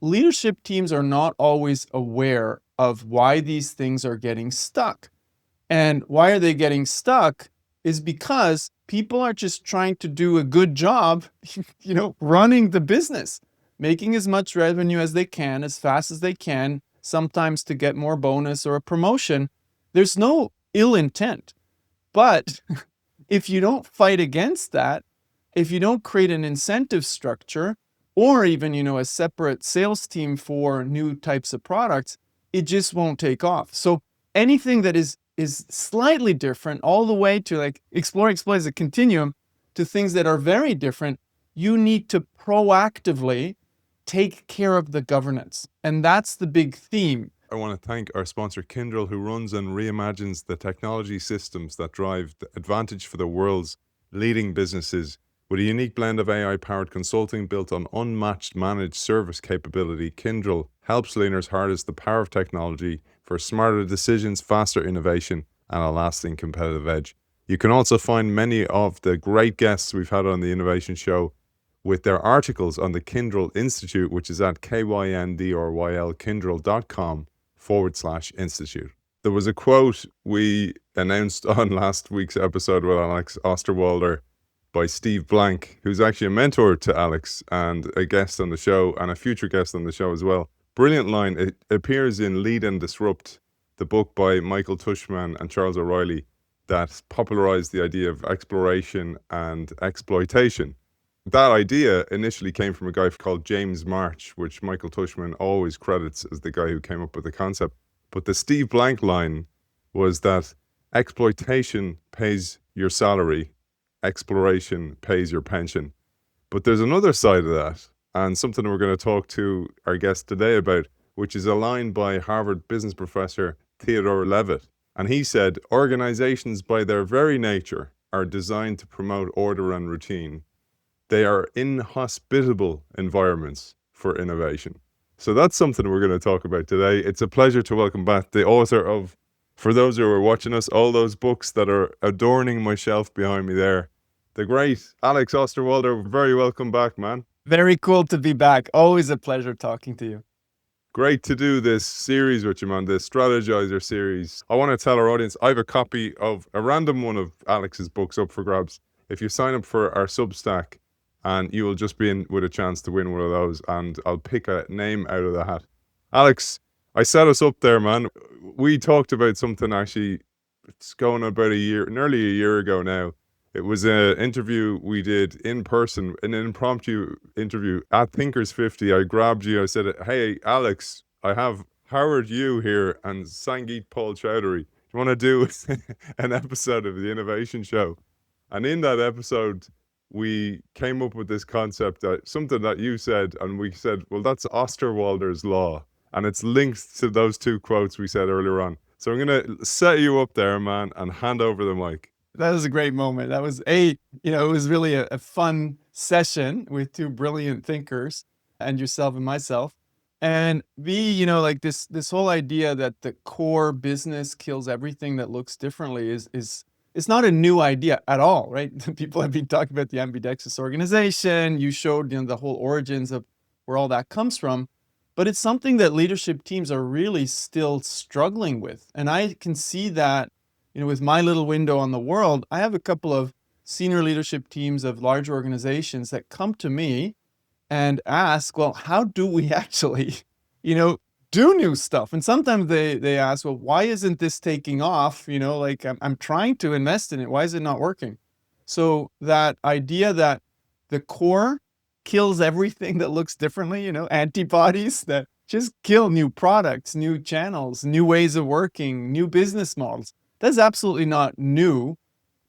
leadership teams are not always aware of why these things are getting stuck. And why are they getting stuck is because people are just trying to do a good job, running the business, making as much revenue as they can, as fast as they can, sometimes to get more bonus or a promotion. There's no ill intent. But if you don't fight against that, if you don't create an incentive structure, or even, a separate sales team for new types of products, it just won't take off. So anything that is slightly different, all the way to like explore as a continuum to things that are very different, you need to proactively take care of the governance. And that's the big theme. I want to thank our sponsor, Kyndryl, who runs and reimagines the technology systems that drive the advantage for the world's leading businesses. With a unique blend of AI-powered consulting built on unmatched managed service capability, Kyndryl helps leaders harness the power of technology for smarter decisions, faster innovation, and a lasting competitive edge. You can also find many of the great guests we've had on the Innovation Show with their articles on the Kyndryl Institute, which is at kyndryl.com/institute. There was a quote we announced on last week's episode with Alex Osterwalder by Steve Blank, who's actually a mentor to Alex and a guest on the show and a future guest on the show as well. Brilliant line. It appears in Lead and Disrupt, the book by Michael Tushman and Charles O'Reilly that popularized the idea of exploration and exploitation. That idea initially came from a guy called James March, which Michael Tushman always credits as the guy who came up with the concept. But the Steve Blank line was that exploitation pays your salary, exploration pays your pension. But there's another side of that, and something we're going to talk to our guest today about, which is a line by Harvard business professor Theodore Levitt. And he said, organizations by their very nature are designed to promote order and routine. They are inhospitable environments for innovation. So that's something we're going to talk about today. It's a pleasure to welcome back the author of, for those who are watching us, all those books that are adorning my shelf behind me there, the great Alex Osterwalder. Very welcome back, man. Very cool to be back. Always a pleasure talking to you. Great to do this series with you, man, the Strategyzer series. I want to tell our audience, I have a copy of a random one of Alex's books up for grabs. If you sign up for our Substack, and you will just be in with a chance to win one of those, and I'll pick a name out of the hat. Alex, I set us up there, man. We talked about something actually, it's going about nearly a year ago now. It was an interview we did in person, an impromptu interview at Thinkers 50. I grabbed you, I said, hey, Alex, I have Howard Yu here and Sangeet Paul Chowdhury. Do you want to do an episode of the Innovation Show? And in that episode, we came up with this concept, that something that you said, and we said, well, that's Osterwalder's Law. And it's linked to those two quotes we said earlier on. So I'm going to set you up there, man, and hand over the mic. That was a great moment. That was it was really a fun session with two brilliant thinkers, and yourself and myself. And B, like this whole idea that the core business kills everything that looks differently is it's not a new idea at all, right? People have been talking about the Ambidextrous organization. You showed the whole origins of where all that comes from, but it's something that leadership teams are really still struggling with. And I can see that, with my little window on the world. I have a couple of senior leadership teams of large organizations that come to me and ask, well, how do we actually, do new stuff? And sometimes they ask, well, why isn't this taking off? Like I'm trying to invest in it. Why is it not working? So that idea that the core kills everything that looks differently, antibodies that just kill new products, new channels, new ways of working, new business models. That's absolutely not new.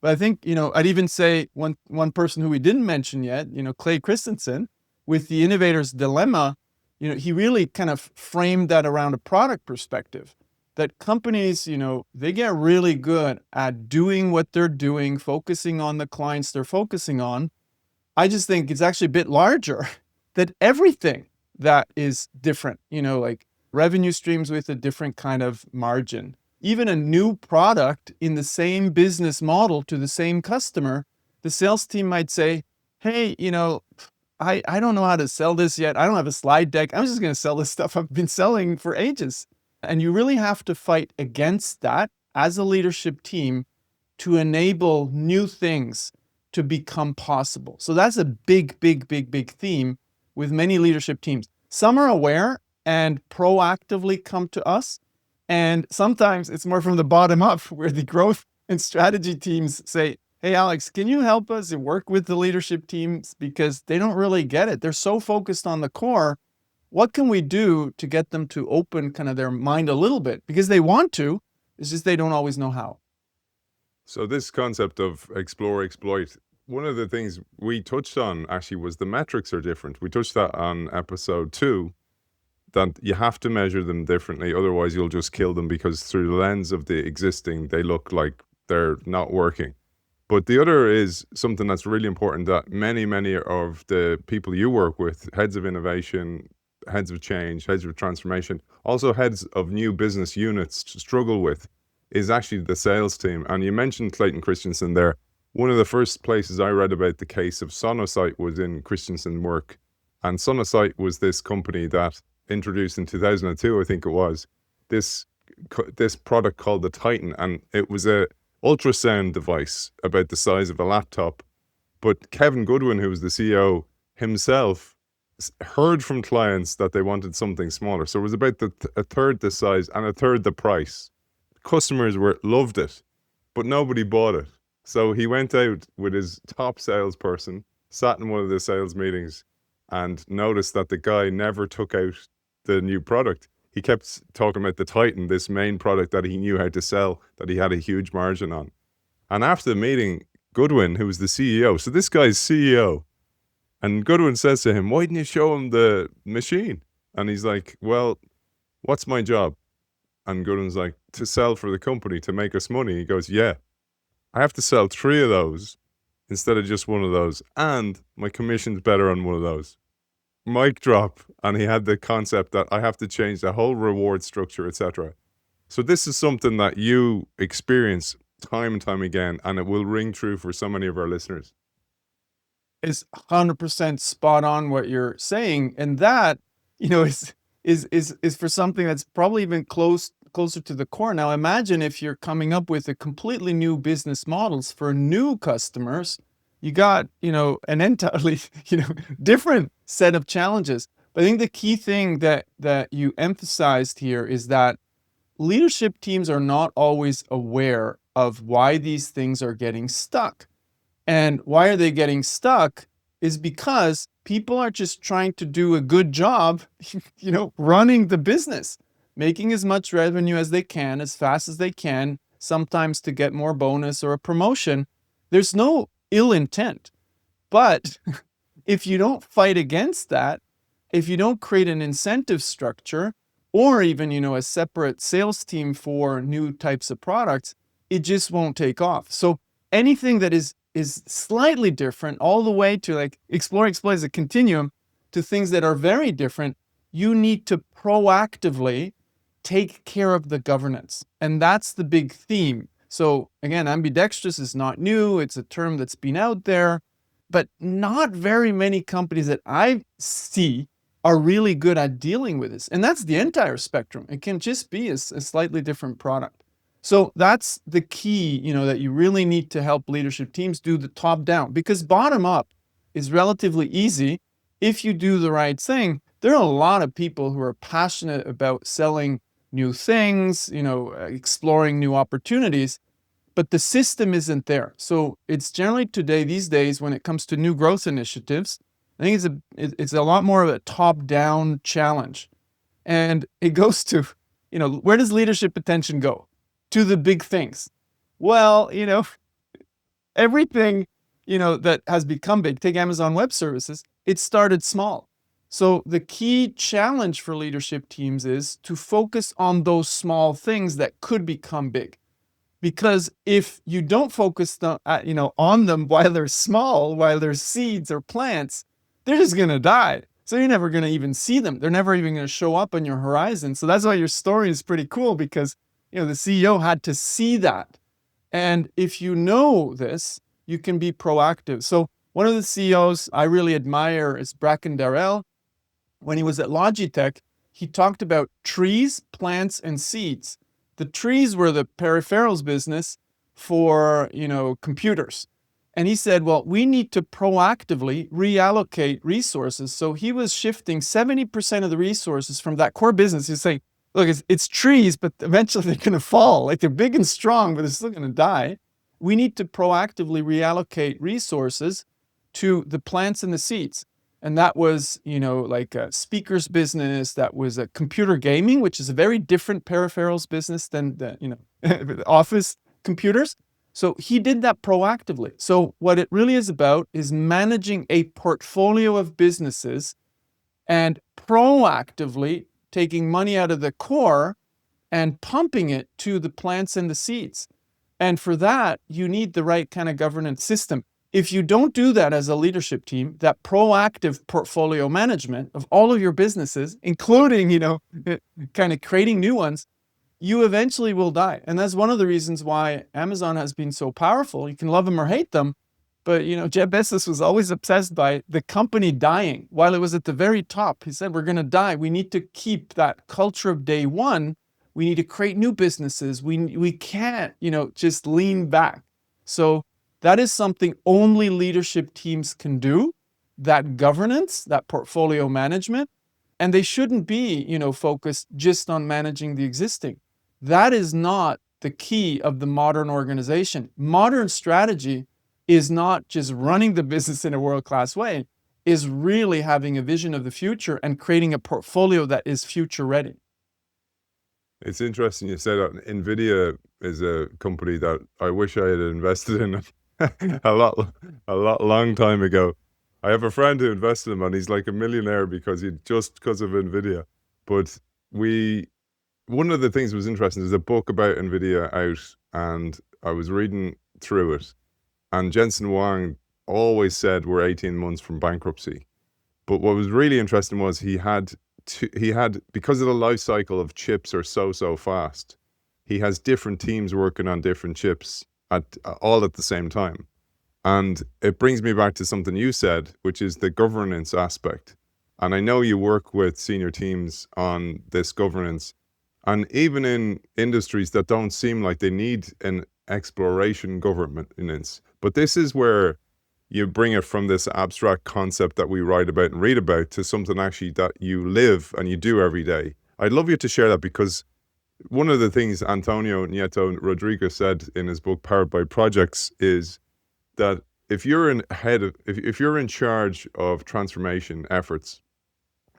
But I think, I'd even say one person who we didn't mention yet, Clay Christensen, with the Innovator's Dilemma, he really kind of framed that around a product perspective, that companies, they get really good at doing what they're doing, focusing on the clients they're focusing on. I just think it's actually a bit larger, that everything that is different, like revenue streams with a different kind of margin, even a new product in the same business model to the same customer, the sales team might say, hey, I don't know how to sell this yet. I don't have a slide deck. I'm just going to sell this stuff I've been selling for ages. And you really have to fight against that as a leadership team to enable new things to become possible. So that's a big, big, big, big theme with many leadership teams. Some are aware and proactively come to us. And sometimes it's more from the bottom up, where the growth and strategy teams say, hey, Alex, can you help us and work with the leadership teams? Because they don't really get it. They're so focused on the core. What can we do to get them to open kind of their mind a little bit? Because they want to, it's just they don't always know how. So this concept of explore, exploit, one of the things we touched on actually was the metrics are different. We touched that on episode 2, that you have to measure them differently. Otherwise, you'll just kill them, because through the lens of the existing, they look like they're not working. But the other is something that's really important, that many, many of the people you work with, heads of innovation, heads of change, heads of transformation, also heads of new business units struggle with, is actually the sales team. And you mentioned Clayton Christensen there. One of the first places I read about the case of SonoSite was in Christensen work. And SonoSite was this company that introduced in 2002, I think it was, this product called the Titan. And it was a ultrasound device about the size of a laptop. But Kevin Goodwin, who was the CEO himself, heard from clients that they wanted something smaller. So it was about a third the size and a third the price. Customers loved it, but nobody bought it. So he went out with his top salesperson, sat in one of the sales meetings, and noticed that the guy never took out the new product. He kept talking about the Titan, this main product that he knew how to sell, that he had a huge margin on. And after the meeting, Goodwin, who was the CEO, so this guy's CEO, and Goodwin says to him, why didn't you show him the machine? And he's like, well, what's my job? And Goodwin's like, to sell for the company, to make us money. He goes, yeah, I have to sell 3 of those instead of just 1 of those. And my commission's better on 1 of those. Mic drop. And he had the concept that I have to change the whole reward structure, etc. So this is something that you experience time and time again, and it will ring true for so many of our listeners. Is 100% spot on what you're saying. And that, is for something that's probably even closer to the core. Now, imagine if you're coming up with a completely new business models for new customers, you got, an entirely, different set of challenges. But I think the key thing that you emphasized here is that leadership teams are not always aware of why these things are getting stuck. And why are they getting stuck is because people are just trying to do a good job, running the business, making as much revenue as they can, as fast as they can, sometimes to get more bonus or a promotion. There's no ill intent. But if you don't fight against that, if you don't create an incentive structure, or even, a separate sales team for new types of products, it just won't take off. So anything that is slightly different, all the way to like explore, exploit as a continuum, to things that are very different, you need to proactively take care of the governance. And that's the big theme. So again, ambidextrous is not new. It's a term that's been out there, but not very many companies that I see are really good at dealing with this. And that's the entire spectrum. It can just be a slightly different product. So that's the key, that you really need to help leadership teams do the top down, because bottom up is relatively easy if you do the right thing. There are a lot of people who are passionate about selling new things, exploring new opportunities, but the system isn't there. So it's generally these days, when it comes to new growth initiatives, I think it's a lot more of a top-down challenge. And it goes to, where does leadership attention go? To the big things. Well, everything, that has become big, take Amazon Web Services, it started small. So the key challenge for leadership teams is to focus on those small things that could become big. Because if you don't focus on them while they're small, while they're seeds or plants, they're just going to die. So you're never going to even see them. They're never even going to show up on your horizon. So that's why your story is pretty cool, because the CEO had to see that. And if you know this, you can be proactive. So One of the CEOs I really admire is Bracken Darrell. When he was at Logitech, he talked about trees, plants, and seeds. The trees were the peripherals business for, computers. And he said, well, we need to proactively reallocate resources. So he was shifting 70% of the resources from that core business. He's saying, look, it's trees, but eventually they're going to fall. Like, they're big and strong, but they're still going to die. We need to proactively reallocate resources to the plants and the seeds. And that was, like a speakers business. That was a computer gaming, which is a very different peripherals business than the office computers. So he did that proactively. So what it really is about is managing a portfolio of businesses and proactively taking money out of the core and pumping it to the plants and the seeds. And for that, you need the right kind of governance system. If you don't do that as a leadership team, that proactive portfolio management of all of your businesses, including, kind of creating new ones, you eventually will die. And that's one of the reasons why Amazon has been so powerful. You can love them or hate them, but Jeff Bezos was always obsessed by the company dying while it was at the very top. He said, we're going to die. We need to keep that culture of day one. We need to create new businesses. We can't, just lean back. So that is something only leadership teams can do, that governance, that portfolio management. And they shouldn't be, focused just on managing the existing. That is not the key of the modern organization. Modern strategy is not just running the business in a world-class way, is really having a vision of the future and creating a portfolio that is future ready. It's interesting you said that. NVIDIA is a company that I wish I had invested in a long time ago. I have a friend who invested in him, and he's like a millionaire because of NVIDIA. But one of the things that was interesting is a book about NVIDIA out, and I was reading through it, and Jensen Huang always said we're 18 months from bankruptcy. But what was really interesting was he had, because of the life cycle of chips are so fast, he has different teams working on different chips all at the same time. And it brings me back to something you said, which is the governance aspect. And I know you work with senior teams on this governance, and even in industries that don't seem like they need an exploration governance. But this is where you bring it from this abstract concept that we write about and read about to something actually that you live and you do every day. I'd love you to share that, because one of the things Antonio Nieto Rodriguez said in his book, Powered by Projects, is that if you're if you're in charge of transformation efforts,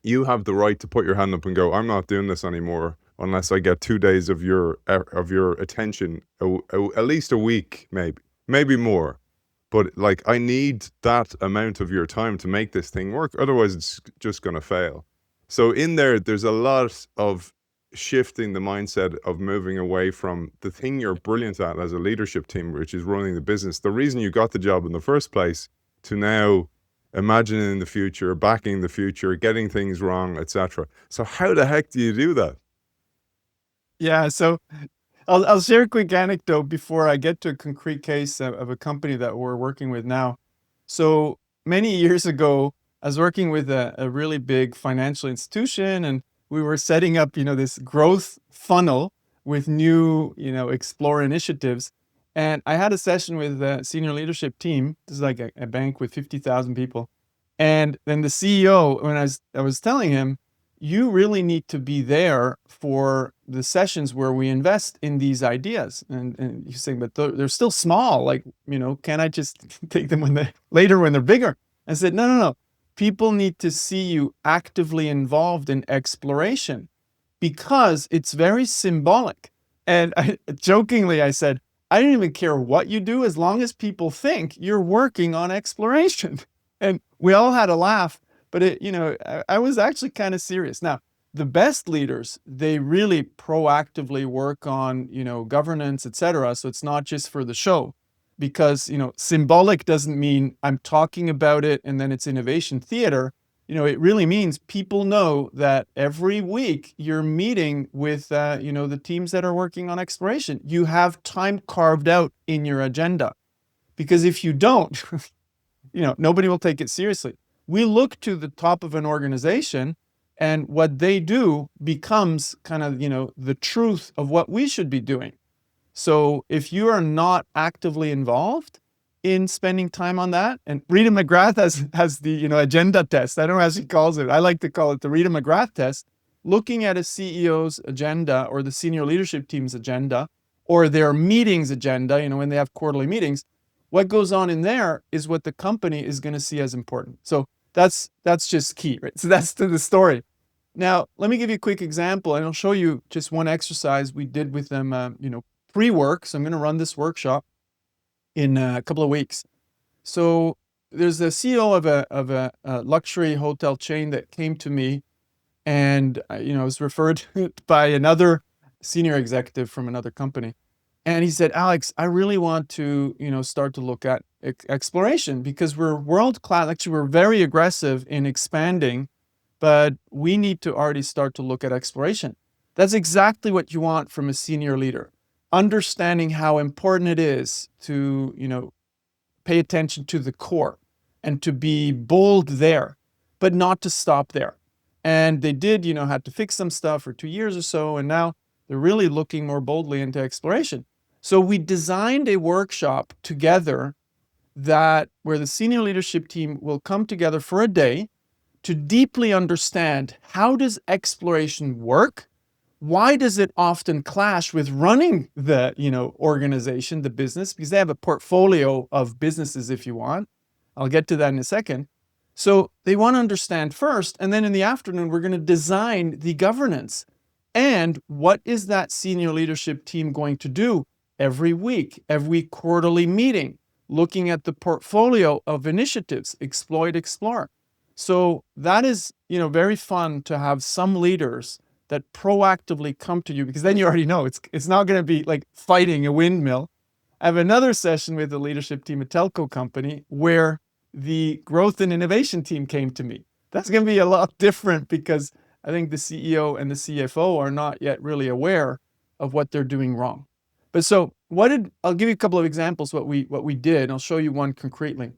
you have the right to put your hand up and go, I'm not doing this anymore unless I get 2 days of your attention, at least a week, maybe more. But like, I need that amount of your time to make this thing work. Otherwise, it's just going to fail. So in there's a lot of shifting the mindset of moving away from the thing you're brilliant at as a leadership team, which is running the business, the reason you got the job in the first place, to now imagining the future, backing the future, getting things wrong, etc. So how the heck do you do that? Yeah, so I'll share a quick anecdote before I get to a concrete case of a company that we're working with now. So many years ago, I was working with a really big financial institution, and we were setting up, this growth funnel with new, explore initiatives. And I had a session with the senior leadership team. This is like a bank with 50,000 people. And then the CEO, when I was telling him, you really need to be there for the sessions where we invest in these ideas. And he's saying, but they're still small. Like, can I just take them later when they're bigger? I said, no. People need to see you actively involved in exploration, because it's very symbolic. And jokingly, I said, I don't even care what you do as long as people think you're working on exploration. And we all had a laugh, but I was actually kind of serious. Now, the best leaders, they really proactively work on, governance, etc. So it's not just for the show, because, symbolic doesn't mean I'm talking about it and then it's innovation theater. It really means people know that every week you're meeting with, the teams that are working on exploration. You have time carved out in your agenda, because if you don't, nobody will take it seriously. We look to the top of an organization, and what they do becomes kind of, the truth of what we should be doing. So if you are not actively involved in spending time on that, and Rita McGrath has the, agenda test. I don't know how she calls it. I like to call it the Rita McGrath test. Looking at a CEO's agenda or the senior leadership team's agenda or their meetings agenda, when they have quarterly meetings, what goes on in there is what the company is going to see as important. So that's just key, right? So that's the story. Now, let me give you a quick example, and I'll show you just one exercise we did with them, pre-work. So I'm going to run this workshop in a couple of weeks. So there's a CEO of a luxury hotel chain that came to me, and was referred by another senior executive from another company. And he said, Alex, I really want to, start to look at exploration because we're world-class. Actually, we're very aggressive in expanding, but we need to already start to look at exploration. That's exactly what you want from a senior leader. Understanding how important it is to, pay attention to the core and to be bold there, but not to stop there. And they did, had to fix some stuff for 2 years or so. And now they're really looking more boldly into exploration. So we designed a workshop together where the senior leadership team will come together for a day to deeply understand, how does exploration work? Why does it often clash with running the, organization, the business? Because they have a portfolio of businesses, if you want. I'll get to that in a second. So they want to understand first, and then in the afternoon, we're going to design the governance. And what is that senior leadership team going to do every week, every quarterly meeting, looking at the portfolio of initiatives, exploit, explore. So that is, very fun to have some leaders that proactively come to you, because then you already know it's not going to be like fighting a windmill. I have another session with the leadership team at telco company where the growth and innovation team came to me. That's going to be a lot different because I think the CEO and the CFO are not yet really aware of what they're doing wrong. But so I'll give you a couple of examples what we did. I'll show you one concretely,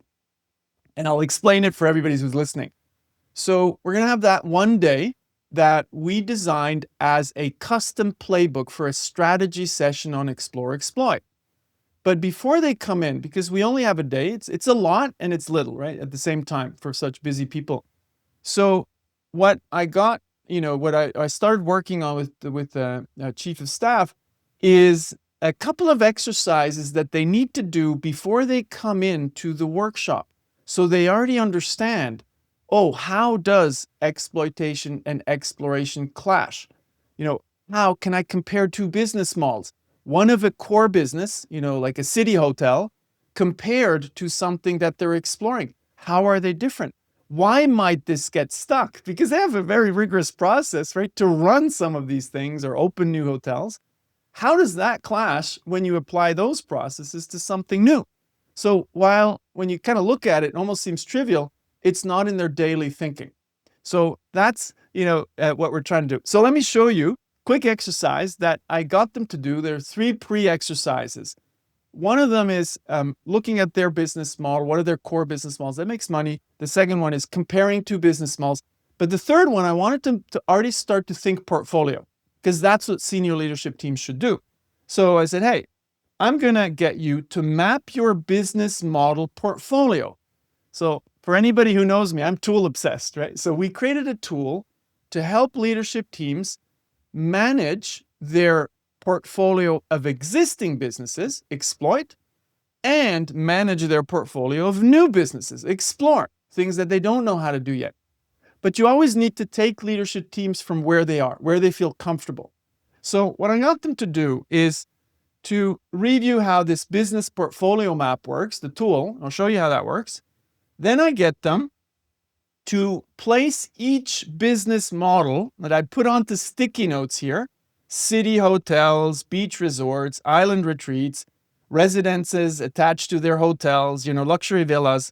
and I'll explain it for everybody who's listening. So we're going to have that one day that we designed as a custom playbook for a strategy session on Explore Exploit. But before they come in, because we only have a day, it's a lot and it's little, right? At the same time for such busy people. So what I got, what I started working on with the chief of staff is a couple of exercises that they need to do before they come into the workshop. So they already understand, how does exploitation and exploration clash? How can I compare two business models? One of a core business, like a city hotel, compared to something that they're exploring. How are they different? Why might this get stuck? Because they have a very rigorous process, right, to run some of these things or open new hotels. How does that clash when you apply those processes to something new? So when you kind of look at it, it almost seems trivial, it's not in their daily thinking. So that's, what we're trying to do. So let me show you quick exercise that I got them to do. There are 3 pre-exercises. One of them is looking at their business model. What are their core business models that makes money? The second one is comparing 2 business models. But the third one, I wanted them to already start to think portfolio, because that's what senior leadership teams should do. So I said, hey, I'm going to get you to map your business model portfolio. So for anybody who knows me, I'm tool obsessed, right? So we created a tool to help leadership teams manage their portfolio of existing businesses, exploit, and manage their portfolio of new businesses, explore, things that they don't know how to do yet. But you always need to take leadership teams from where they are, where they feel comfortable. So what I got them to do is to review how this business portfolio map works, the tool. I'll show you how that works. Then I get them to place each business model that I put onto sticky notes here: city hotels, beach resorts, island retreats, residences attached to their hotels, luxury villas,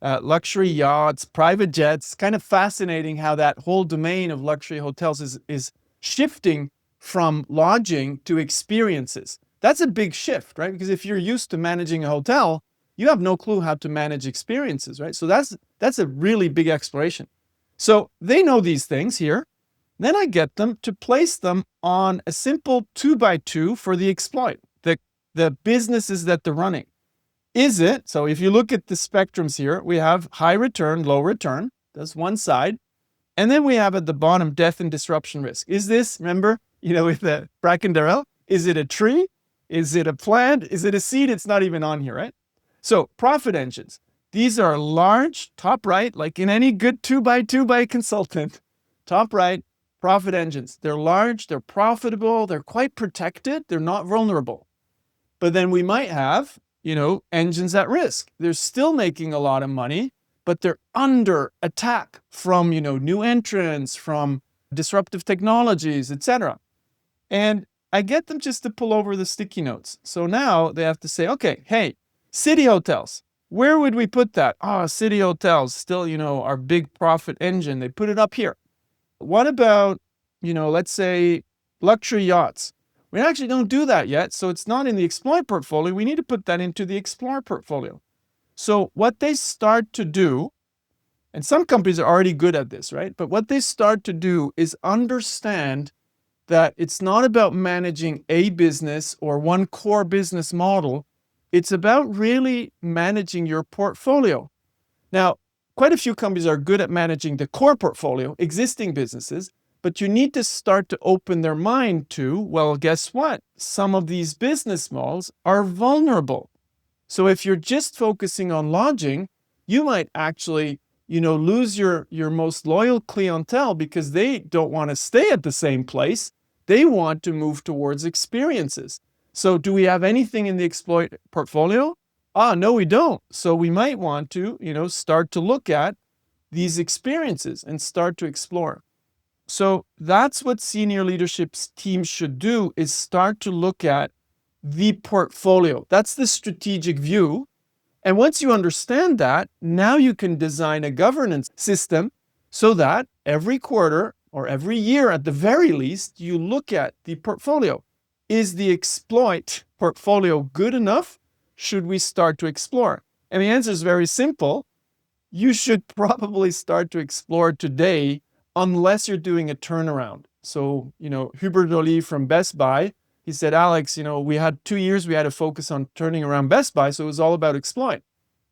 luxury yachts, private jets. Kind of fascinating how that whole domain of luxury hotels is shifting from lodging to experiences. That's a big shift, right? Because if you're used to managing a hotel, you have no clue how to manage experiences, right? So that's a really big exploration. So they know these things here. Then I get them to place them on a simple 2x2 for the exploit, the businesses that they're running. Is it, so if you look at the spectrums here, we have high return, low return. That's one side. And then we have at the bottom, death and disruption risk. Is this, remember, with the Brackendarrell, is it a tree? Is it a plant? Is it a seed? It's not even on here, right? So profit engines. These are large, top right, like in any good 2x2 by a consultant. Top right, profit engines. They're large, they're profitable, they're quite protected, they're not vulnerable. But then we might have, engines at risk. They're still making a lot of money, but they're under attack from, new entrants, from disruptive technologies, etc. And I get them just to pull over the sticky notes. So now they have to say, okay, hey, city hotels, where would we put that? City hotels, still, our big profit engine. They put it up here. What about, let's say luxury yachts? We actually don't do that yet, so it's not in the exploit portfolio. We need to put that into the explore portfolio. So what they start to do, and some companies are already good at this, right? But what they start to do is understand that it's not about managing a business or one core business model. It's about really managing your portfolio. Now, quite a few companies are good at managing the core portfolio, existing businesses, but you need to start to open their mind to, well, guess what? Some of these business models are vulnerable. So if you're just focusing on lodging, you might actually, lose your most loyal clientele because they don't want to stay at the same place. They want to move towards experiences. So do we have anything in the exploit portfolio? No, we don't. So we might want to, start to look at these experiences and start to explore. So that's what senior leadership teams should do, is start to look at the portfolio. That's the strategic view. And once you understand that, now you can design a governance system so that every quarter or every year at the very least, you look at the portfolio. Is the exploit portfolio good enough? Should we start to explore? And the answer is very simple. You should probably start to explore today unless you're doing a turnaround. So, Hubert Dolly from Best Buy, he said, Alex, we had 2 years, we had to focus on turning around Best Buy, so it was all about exploit.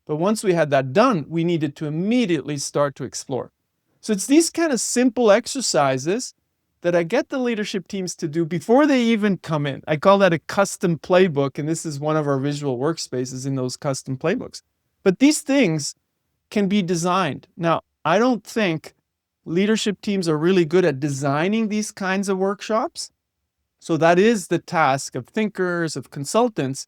But once we had that done, we needed to immediately start to explore. So it's these kind of simple exercises that I get the leadership teams to do before they even come in. I call that a custom playbook, and this is one of our visual workspaces in those custom playbooks. But these things can be designed. Now, I don't think leadership teams are really good at designing these kinds of workshops. So that is the task of thinkers, of consultants.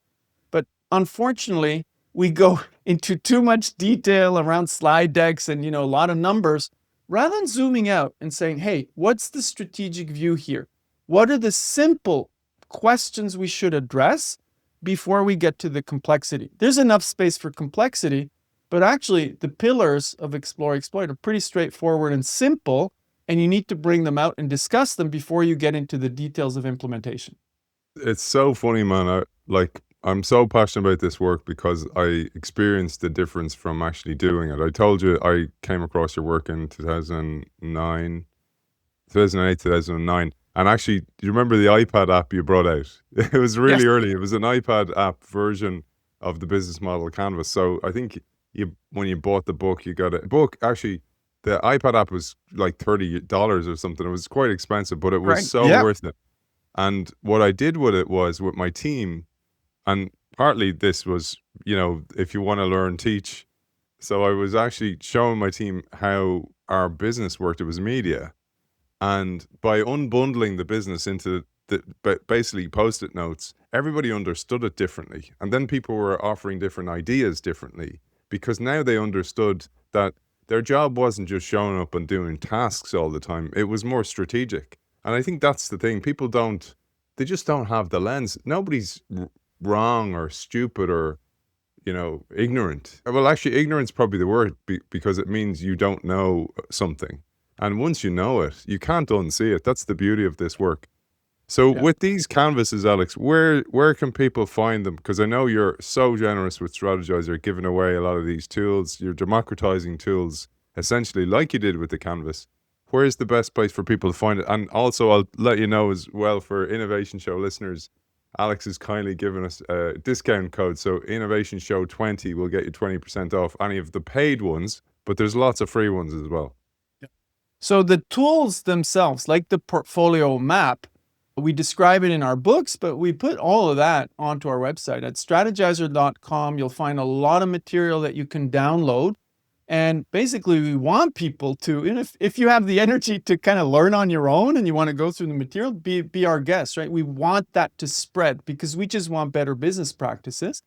But unfortunately, we go into too much detail around slide decks and, a lot of numbers, rather than zooming out and saying, hey, what's the strategic view here? What are the simple questions we should address before we get to the complexity? There's enough space for complexity, but actually the pillars of explore, exploit are pretty straightforward and simple, and you need to bring them out and discuss them before you get into the details of implementation. It's so funny, man. I'm so passionate about this work because I experienced the difference from actually doing it. I told you I came across your work in 2008, 2009. And actually, do you remember the iPad app you brought out? It was really early. It was an iPad app version of the business model canvas. So I think when you bought the book, you got a book. Actually, the iPad app was like $30 or something. It was quite expensive, but it was worth it. And what I did with it was with my team, and partly this was, if you want to learn, teach. So I was actually showing my team how our business worked. It was media. And by unbundling the business into basically Post-it notes, everybody understood it differently. And then people were offering different ideas differently, because now they understood that their job wasn't just showing up and doing tasks all the time. It was more strategic. And I think that's the thing. People they just don't have the lens. Nobody's wrong or stupid or, ignorant. Well, actually, ignorance is probably the word, because it means you don't know something. And once you know it, you can't unsee it. That's the beauty of this work. So Yeah. with these canvases, Alex, where can people find them? Because I know you're so generous with Strategyzer, giving away a lot of these tools. You're democratizing tools, essentially, like you did with the canvas. Where's the best place for people to find it? And also, I'll let you know as well, for Innovation Show listeners, Alex has kindly given us a discount code. So Innovation Show 20 will get you 20% off any of the paid ones, but there's lots of free ones as well. So the tools themselves, like the portfolio map, we describe it in our books, but we put all of that onto our website. At strategyzer.com, you'll find a lot of material that you can download. And basically, we want people to, and if you have the energy to kind of learn on your own and you want to go through the material, be our guest, right? We want that to spread because we just want better business practices.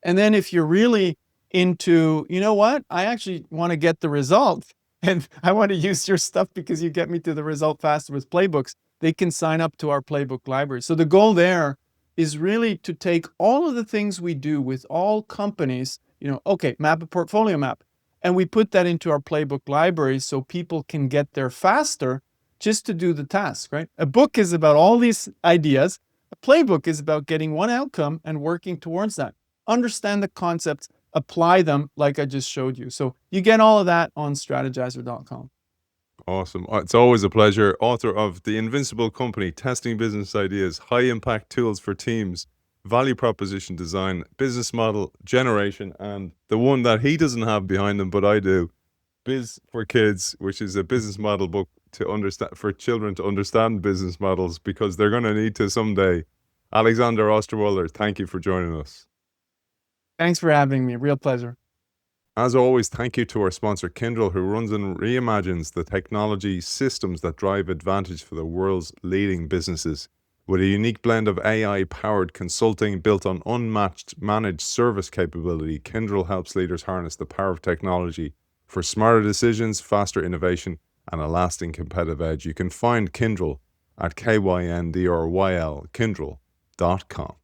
And then if you're really into, you know what, I actually want to get the result and I want to use your stuff because you get me to the result faster with Playbooks, they can sign up to our Playbook library. So the goal there is really to take all of the things we do with all companies, okay, map a portfolio map. And we put that into our Playbook library so people can get there faster just to do the task, right? A book is about all these ideas. A playbook is about getting one outcome and working towards that. Understand the concepts, apply them like I just showed you. So you get all of that on strategyzer.com. Awesome. It's always a pleasure. Author of The Invincible Company, Testing Business Ideas, High Impact Tools for Teams, Value Proposition Design, Business Model Generation, and the one that he doesn't have behind him, but I do, Biz for Kids, which is a business model book to understand, for children to understand business models, because they're going to need to someday. Alexander Osterwalder, thank you for joining us. Thanks for having me. Real pleasure. As always, thank you to our sponsor, Kyndryl, who runs and reimagines the technology systems that drive advantage for the world's leading businesses. With a unique blend of AI-powered consulting built on unmatched managed service capability, Kyndryl helps leaders harness the power of technology for smarter decisions, faster innovation, and a lasting competitive edge. You can find Kyndryl at KYNDRYL, Kyndryl.com.